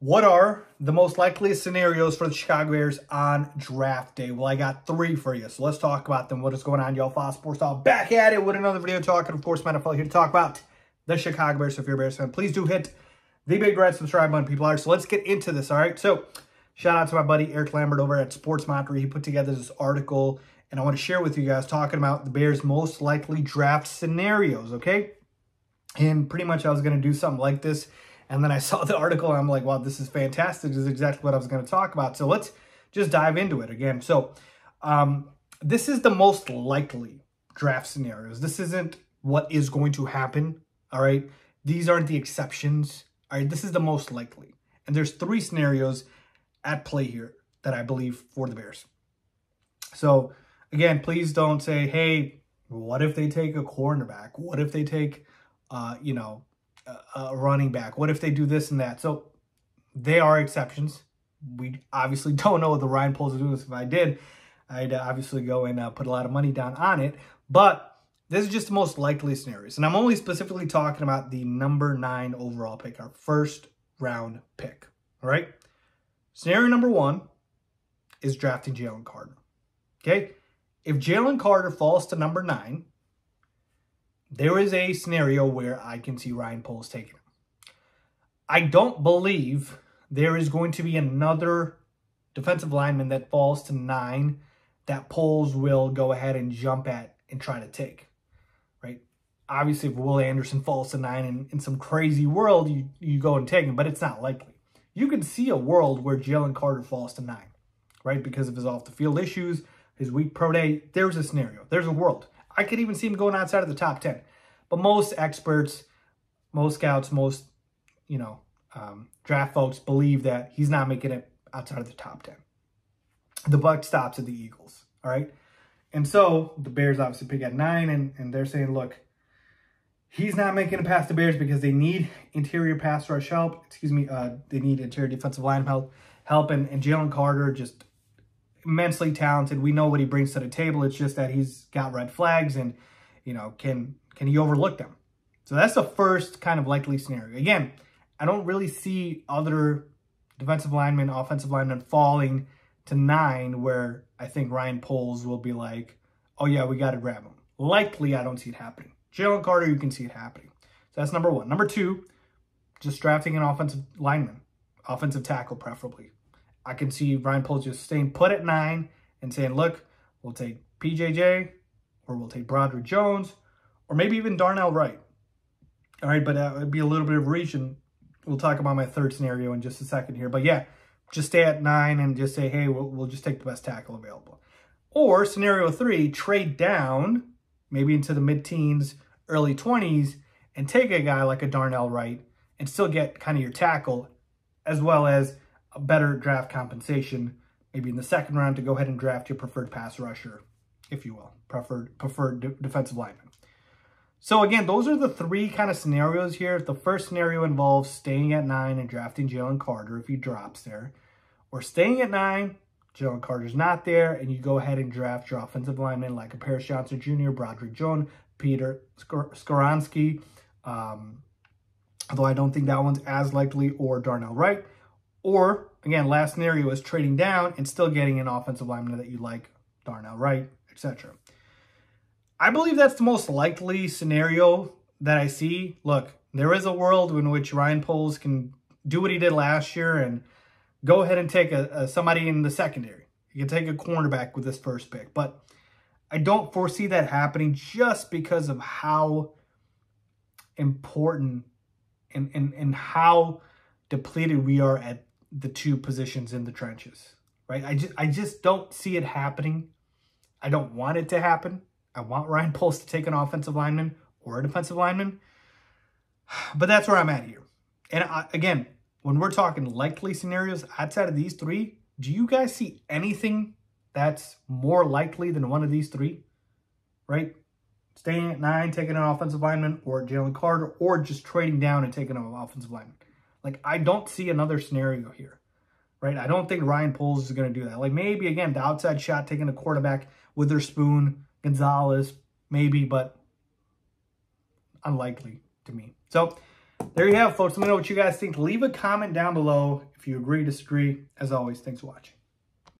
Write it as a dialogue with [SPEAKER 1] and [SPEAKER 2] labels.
[SPEAKER 1] What are the most likely scenarios for the Chicago Bears on draft day? Well, I got 3 for you, so let's talk about them. What is going on, y'all? Faiz Sports Style back at it with another video talking, of course, my NFL here to talk about the Chicago Bears. So if you're a Bears fan, please do hit the big red subscribe button, people are. So let's get into this, all right? So shout out to my buddy Eric Lambert over at Sports Monitor. He put together this article, and I want to share with you guys talking about the Bears' most likely draft scenarios, okay? And pretty much I was going to do something like this. And then I saw the article and I'm like, wow, this is fantastic. This is exactly what I was going to talk about. So let's just dive into it again. So this is the most likely draft scenarios. This isn't what is going to happen. All right. These aren't the exceptions. All right. This is the most likely. And there's 3 scenarios at play here that I believe for the Bears. So again, please don't say, hey, what if they take a cornerback? What if they take, a running back? What if they do this and that? So they are exceptions. We obviously don't know what the Ryan Poles are doing. If I did, I'd obviously go and put a lot of money down on it. But this is just the most likely scenarios. And I'm only specifically talking about the number 9 overall pick, our first round pick. All right. Scenario number 1 is drafting Jalen Carter. Okay. If Jalen Carter falls to number 9, there is a scenario where I can see Ryan Poles taking him. I don't believe there is going to be another defensive lineman that falls to 9 that Poles will go ahead and jump at and try to take, right? Obviously, if Will Anderson falls to 9 in some crazy world, you go and take him, but it's not likely. You can see a world where Jalen Carter falls to 9, right? Because of his off-the-field issues, his weak pro day. There's a scenario. There's a world. I could even see him going outside of the top 10. But most experts, most scouts, most, draft folks believe that he's not making it outside of the top 10. The buck stops at the Eagles, all right? And so the Bears obviously pick at 9, and they're saying, look, he's not making it past the Bears because they need interior pass rush help. They need interior defensive line help. And Jalen Carter, just immensely talented. We know what he brings to the table. It's just that he's got red flags and, can he overlook them? So that's the first kind of likely scenario. Again, I don't really see other defensive linemen, offensive linemen falling to 9 where I think Ryan Poles will be like, oh yeah, we got to grab him. Likely, I don't see it happening. Jalen Carter, you can see it happening. So that's number 1. Number 2, just drafting an offensive lineman, offensive tackle preferably. I can see Ryan Poles just staying put at 9 and saying, look, we'll take PJJ or we'll take Broderick Jones or maybe even Darnell Wright. All right, but that would be a little bit of reach, and we'll talk about my 3rd scenario in just a second here. But yeah, just stay at 9 and just say, hey, we'll just take the best tackle available. Or scenario 3, trade down maybe into the mid-teens, early 20s, and take a guy like a Darnell Wright and still get kind of your tackle as well as a better draft compensation, maybe in the 2nd round to go ahead and draft your preferred pass rusher, if you will, preferred defensive lineman. So again, those are the 3 kind of scenarios here. The first scenario involves staying at 9 and drafting Jalen Carter if he drops there. Or staying at 9, Jalen Carter's not there, and you go ahead and draft your offensive lineman like a Paris Johnson Jr., Broderick Jones, Peter Skoronski, although I don't think that one's as likely, or Darnell Wright. Or, again, last scenario is trading down and still getting an offensive lineman that you like, Darnell Wright, etc. I believe that's the most likely scenario that I see. Look, there is a world in which Ryan Poles can do what he did last year and go ahead and take somebody in the secondary. You can take a cornerback with this first pick. But I don't foresee that happening just because of how important and how depleted we are at the 2 positions in the trenches, right? I just don't see it happening. I don't want it to happen. I want Ryan Poles to take an offensive lineman or a defensive lineman. But that's where I'm at here. And again, when we're talking likely scenarios outside of these 3, do you guys see anything that's more likely than one of these 3? Right? Staying at 9, taking an offensive lineman, or Jalen Carter, or just trading down and taking an offensive lineman. Like, I don't see another scenario here. Right? I don't think Ryan Poles is going to do that. Like, maybe, again, the outside shot, taking a quarterback, Witherspoon, Gonzalez, maybe, but unlikely to me. So there you have it, folks. Let me know what you guys think. Leave a comment down below if you agree, disagree. As always, thanks for watching.